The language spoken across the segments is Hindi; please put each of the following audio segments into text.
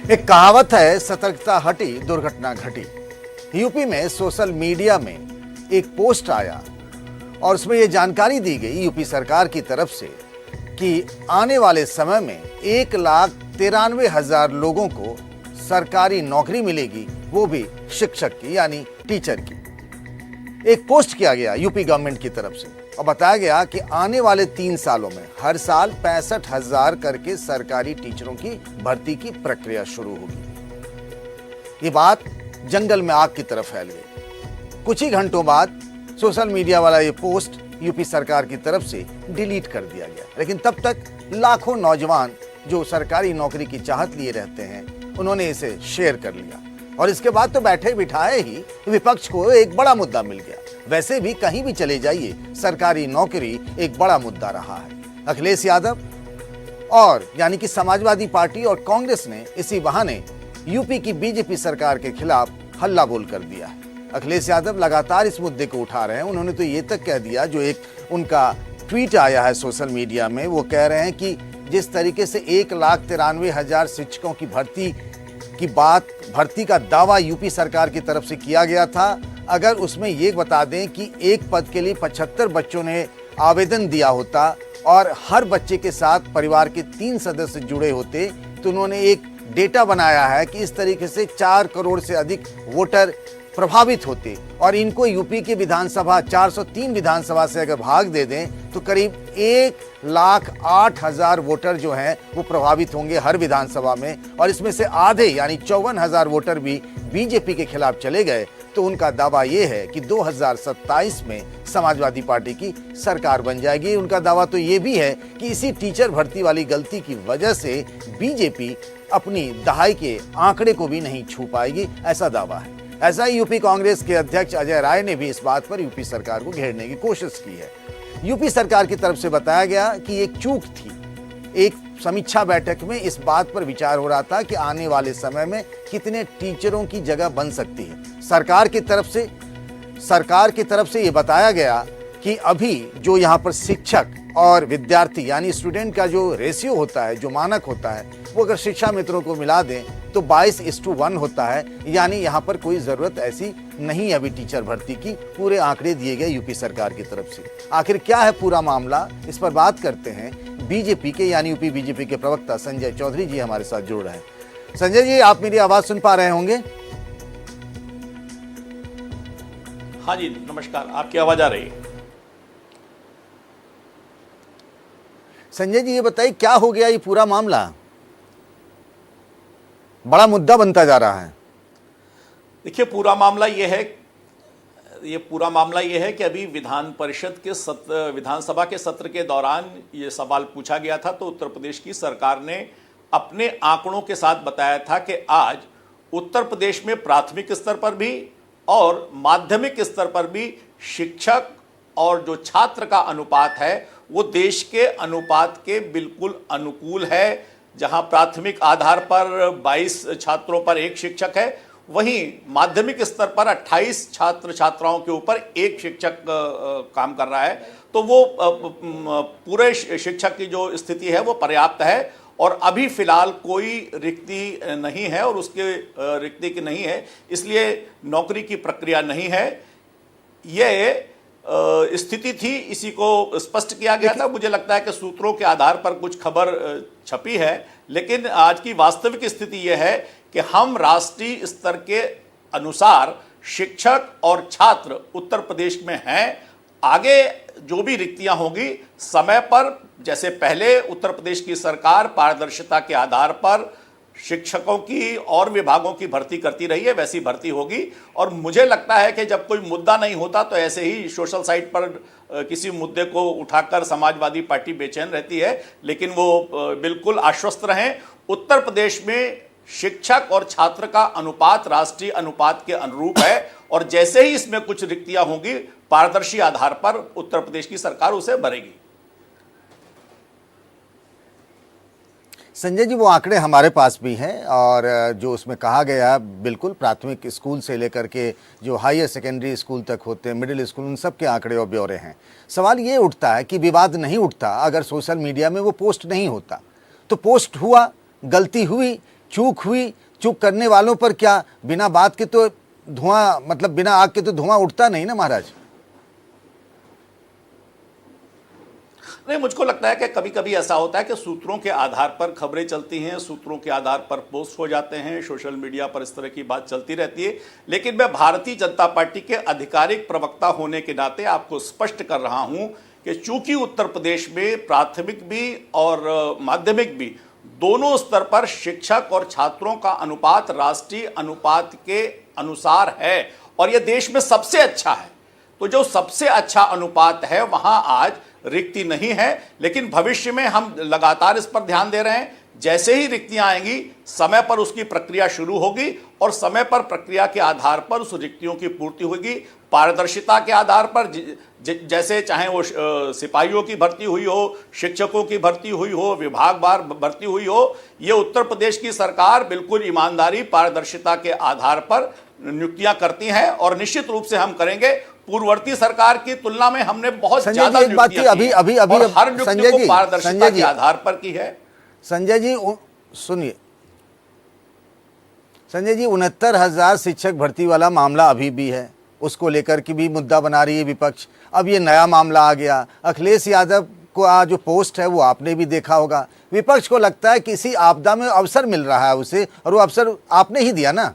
एक कहावत है, सतर्कता हटी दुर्घटना घटी। यूपी में सोशल मीडिया में एक पोस्ट आया और उसमें यह जानकारी दी गई यूपी सरकार की तरफ से कि आने वाले समय में 1,93,000 लोगों को सरकारी नौकरी मिलेगी, वो भी शिक्षक की यानी टीचर की। एक पोस्ट किया गया यूपी गवर्नमेंट की तरफ से और बताया गया कि आने वाले 3 सालों में हर साल 65,000 करके सरकारी टीचरों की भर्ती की प्रक्रिया शुरू होगी। ये बात जंगल में आग की तरह फैल गई। कुछ ही घंटों बाद सोशल मीडिया वाला ये पोस्ट यूपी सरकार की तरफ से डिलीट कर दिया गया, लेकिन तब तक लाखों नौजवान जो सरकारी नौकरी की चाहत लिए रहते हैं, उन्होंने इसे शेयर कर लिया और इसके बाद तो बैठे बिठाए ही विपक्ष को एक बड़ा मुद्दा मिल गया। वैसे भी कहीं भी चले जाइए, सरकारी नौकरी एक बड़ा मुद्दा रहा है। अखिलेश यादव और यानी कि समाजवादी पार्टी और कांग्रेस ने इसी बहाने यूपी की बीजेपी सरकार के खिलाफ हल्ला बोल कर दिया है। अखिलेश यादव लगातार इस मुद्दे को उठा रहे हैं। उन्होंने तो ये तक कह दिया, जो एक उनका ट्वीट आया है सोशल मीडिया में, वो कह रहे हैं कि जिस तरीके से 1,93,000 शिक्षकों की भर्ती का दावा यूपी सरकार की तरफ से किया गया था, अगर उसमें ये बता दें कि एक पद के लिए 75 बच्चों ने आवेदन दिया होता और हर बच्चे के साथ परिवार के 3 सदस्य जुड़े होते, तो उन्होंने एक डेटा बनाया है कि इस तरीके से 4 करोड़ से अधिक वोटर प्रभावित होते और इनको यूपी की विधानसभा 403 विधानसभा से अगर भाग दे दें तो करीब 1,08,000 वोटर जो हैं वो प्रभावित होंगे हर विधानसभा में, और इसमें से आधे यानी 54,000 वोटर भी बीजेपी के खिलाफ चले गए। तो उनका दावा ये है कि 2027 में समाजवादी पार्टी की सरकार बन जाएगी। उनका दावा तो ये भी है कि इसी टीचर भर्ती वाली गलती की वजह से बीजेपी अपनी दहाई के आंकड़े को भी नहीं छू पाएगी, ऐसा दावा है। ऐसा ही यूपी कांग्रेस के अध्यक्ष अजय राय ने भी इस बात पर यूपी सरकार को घेरने की कोशिश की है। यूपी सरकार की तरफ से बताया गया कि एक चूक थी। एक समीक्षा बैठक में इस बात पर विचार हो रहा था कि आने वाले समय में कितने टीचरों की जगह बन सकती है। सरकार की तरफ से ये बताया गया कि अभी जो यहाँ पर शिक्षक और विद्यार्थी यानी स्टूडेंट का जो रेशियो होता है, जो मानक होता है, वो अगर शिक्षा मित्रों को मिला दें तो 22:1 होता है। यानी यहाँ पर कोई ज़रूरत ऐसी नहीं है अभी टीचर भर्ती की। पूरे आंकड़े दिए गए यूपी सरकार की तरफ से। आखिर क्या है पूरा मामला, इस पर बात करते हैं। बीजेपी के यानी यूपी बीजेपी के प्रवक्ता संजय चौधरी जी हमारे साथ जुड़ रहे हैं। संजय जी, आप मेरी आवाज़ सुन पा रहे होंगे? हाँ जी, नमस्कार, आपकी आवाज़ आ रही है। संजय जी, ये बताइए क्या हो गया, ये पूरा मामला बड़ा मुद्दा बनता जा रहा है। देखिए, पूरा मामला ये है कि अभी विधानसभा के सत्र के दौरान ये सवाल पूछा गया था, तो उत्तर प्रदेश की सरकार ने अपने आंकड़ों के साथ बताया था कि आज उत्तर प्रदेश में प्राथमिक स्तर पर भी और माध्यमिक स्तर पर भी शिक्षक और जो छात्र का अनुपात है वो देश के अनुपात के बिल्कुल अनुकूल है। जहां प्राथमिक आधार पर 22 छात्रों पर 1 शिक्षक है, वहीं माध्यमिक स्तर पर 28 छात्र छात्राओं के ऊपर 1 शिक्षक काम कर रहा है। तो वो पूरे शिक्षक की जो स्थिति है वो पर्याप्त है और अभी फिलहाल कोई रिक्ति नहीं है और उसके रिक्ति की नहीं है, इसलिए नौकरी की प्रक्रिया नहीं है। ये स्थिति थी, इसी को स्पष्ट किया गया था। मुझे लगता है कि सूत्रों के आधार पर कुछ खबर छपी है, लेकिन आज की वास्तविक स्थिति यह है कि हम राष्ट्रीय स्तर के अनुसार शिक्षक और छात्र उत्तर प्रदेश में हैं। आगे जो भी रिक्तियां होंगी समय पर, जैसे पहले उत्तर प्रदेश की सरकार पारदर्शिता के आधार पर शिक्षकों की और विभागों की भर्ती करती रही है, वैसी भर्ती होगी। और मुझे लगता है कि जब कोई मुद्दा नहीं होता तो ऐसे ही सोशल साइट पर किसी मुद्दे को उठाकर समाजवादी पार्टी बेचैन रहती है, लेकिन वो बिल्कुल आश्वस्त रहें, उत्तर प्रदेश में शिक्षक और छात्र का अनुपात राष्ट्रीय अनुपात के अनुरूप है और जैसे ही इसमें कुछ रिक्तियां होंगी पारदर्शी आधार पर उत्तर प्रदेश की सरकार उसे भरेगी। संजय जी, वो आंकड़े हमारे पास भी हैं और जो उसमें कहा गया, बिल्कुल प्राथमिक स्कूल से लेकर के जो हायर सेकेंडरी स्कूल तक होते हैं, मिडिल स्कूल, उन सब के आंकड़े और ब्यौरे हैं। सवाल ये उठता है कि विवाद नहीं उठता अगर सोशल मीडिया में वो पोस्ट नहीं होता। तो पोस्ट हुआ, गलती हुई, चूक हुई, चूक करने वालों पर क्या बिना बात के तो धुआं, मतलब बिना आग के तो धुआं उठता नहीं ना महाराज। नहीं, मुझको लगता है कि कभी कभी ऐसा होता है कि सूत्रों के आधार पर खबरें चलती हैं, सूत्रों के आधार पर पोस्ट हो जाते हैं, सोशल मीडिया पर इस तरह की बात चलती रहती है। लेकिन मैं भारतीय जनता पार्टी के आधिकारिक प्रवक्ता होने के नाते आपको स्पष्ट कर रहा हूं कि चूंकि उत्तर प्रदेश में प्राथमिक भी और माध्यमिक भी दोनों स्तर पर शिक्षक और छात्रों का अनुपात राष्ट्रीय अनुपात के अनुसार है और यह देश में सबसे अच्छा है, तो जो सबसे अच्छा अनुपात है वहां आज रिक्ति नहीं है। लेकिन भविष्य में हम लगातार इस पर ध्यान दे रहे हैं। जैसे ही रिक्तियां आएंगी समय पर उसकी प्रक्रिया शुरू होगी और समय पर प्रक्रिया के आधार पर उस रिक्तियों की पूर्ति होगी, पारदर्शिता के आधार पर। जैसे चाहे वो सिपाहियों की भर्ती हुई हो, शिक्षकों की भर्ती हुई हो, विभागवार भर्ती हुई हो, ये उत्तर प्रदेश की सरकार बिल्कुल ईमानदारी पारदर्शिता के आधार पर नियुक्तियां करती हैं और निश्चित रूप से हम करेंगे। पूर्ववर्ती सरकार की तुलना में हमने बहुत ज्यादा नियुक्तियां की और हर नियुक्ति को पारदर्शिता के आधार पर की है। संजय जी सुनिए, संजय जी 69,000 शिक्षक भर्ती वाला मामला अभी भी है, उसको लेकर के भी मुद्दा बना रही है विपक्ष। अब ये नया मामला आ गया, अखिलेश यादव को जो पोस्ट है वो आपने भी देखा होगा। विपक्ष को लगता है किसी आपदा में अवसर मिल रहा है उसे, और वो अवसर आपने ही दिया ना।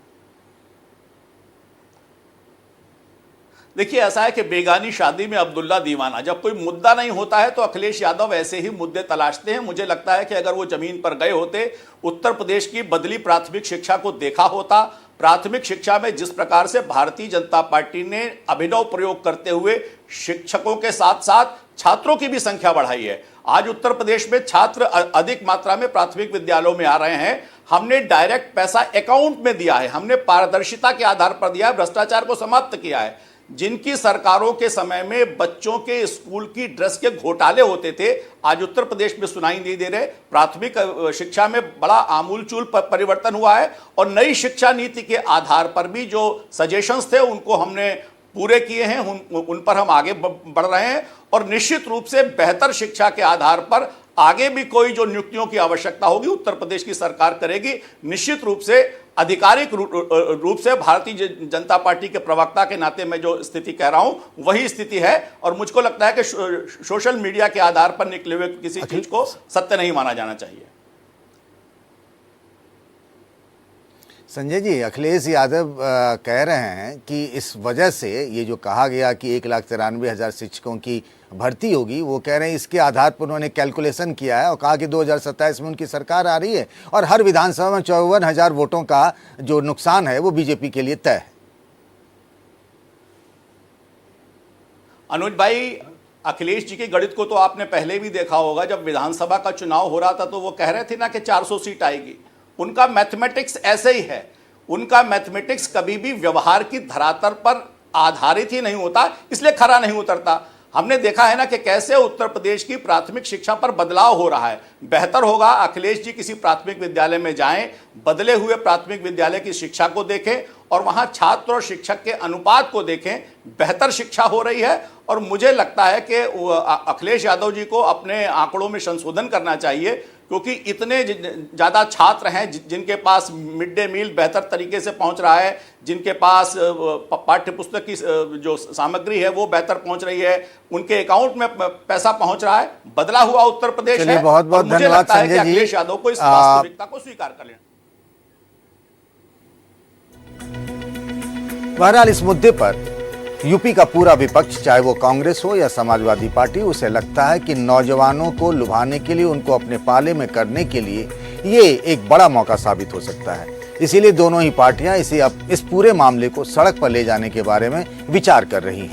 देखिए, ऐसा है कि बेगानी शादी में अब्दुल्ला दीवाना, जब कोई मुद्दा नहीं होता है तो अखिलेश यादव ऐसे ही मुद्दे तलाशते हैं। मुझे लगता है कि अगर वो जमीन पर गए होते, उत्तर प्रदेश की बदली प्राथमिक शिक्षा को देखा होता, प्राथमिक शिक्षा में जिस प्रकार से भारतीय जनता पार्टी ने अभिनव प्रयोग करते हुए शिक्षकों के साथ साथ छात्रों की भी संख्या बढ़ाई है। आज उत्तर प्रदेश में छात्र अधिक मात्रा में प्राथमिक विद्यालयों में आ रहे हैं। हमने डायरेक्ट पैसा अकाउंट में दिया है, हमने पारदर्शिता के आधार पर दिया है, भ्रष्टाचार को समाप्त किया है। जिनकी सरकारों के समय में बच्चों के स्कूल की ड्रेस के घोटाले होते थे, आज उत्तर प्रदेश में सुनाई नहीं दे रहे। प्राथमिक शिक्षा में बड़ा आमूलचूल परिवर्तन हुआ है और नई शिक्षा नीति के आधार पर भी जो सजेशंस थे उनको हमने पूरे किए हैं, उन पर हम आगे बढ़ रहे हैं और निश्चित रूप से बेहतर शिक्षा के आधार पर आगे भी कोई जो नियुक्तियों की आवश्यकता होगी उत्तर प्रदेश की सरकार करेगी। निश्चित रूप से आधिकारिक रूप से भारतीय जनता पार्टी के प्रवक्ता के नाते मैं जो स्थिति कह रहा हूं वही स्थिति है और मुझको लगता है कि सोशल मीडिया के आधार पर निकले हुए किसी चीज को सत्य नहीं माना जाना चाहिए। संजय जी, अखिलेश यादव कह रहे हैं कि इस वजह से ये जो कहा गया कि 1,93,000 शिक्षकों की भर्ती होगी, वो कह रहे हैं इसके आधार पर उन्होंने कैलकुलेशन किया है और कहा कि 2027 में उनकी सरकार आ रही है और हर विधानसभा में 54,000 वोटों का जो नुकसान है वो बीजेपी के लिए तय है। अनुज भाई, अखिलेश जी के गणित को तो आपने पहले भी देखा होगा। जब विधानसभा का चुनाव हो रहा था तो वो कह रहे थे ना कि 400 सीट आएगी। उनका मैथमेटिक्स ऐसे ही है, उनका मैथमेटिक्स कभी भी व्यवहार की धरातल पर आधारित ही नहीं होता, इसलिए खरा नहीं उतरता। हमने देखा है ना कि कैसे उत्तर प्रदेश की प्राथमिक शिक्षा पर बदलाव हो रहा है। बेहतर होगा अखिलेश जी किसी प्राथमिक विद्यालय में जाएं, बदले हुए प्राथमिक विद्यालय की शिक्षा को देखें और वहां छात्र और शिक्षक के अनुपात को देखें। बेहतर शिक्षा हो रही है और मुझे लगता है कि अखिलेश यादव जी को अपने आंकड़ों में संशोधन करना चाहिए, क्योंकि इतने ज़्यादा छात्र हैं जिनके पास मिड डे मील बेहतर तरीके से पहुंच रहा है, जिनके पास पाठ्य पुस्तक की जो सामग्री है वो बेहतर पहुंच रही है, उनके अकाउंट में पैसा पहुंच रहा है। बदला हुआ उत्तर प्रदेश है। बहुत बहुत धन्यवाद संजय जी। अखिलेश यादव को इस वास्तविकता को स्वीकार कर लेना। बहरहाल इस मुद्दे पर यूपी का पूरा विपक्ष, चाहे वो कांग्रेस हो या समाजवादी पार्टी, उसे लगता है कि नौजवानों को लुभाने के लिए, उनको अपने पाले में करने के लिए ये एक बड़ा मौका साबित हो सकता है। इसीलिए दोनों ही पार्टियां इस पूरे मामले को सड़क पर ले जाने के बारे में विचार कर रही हैं।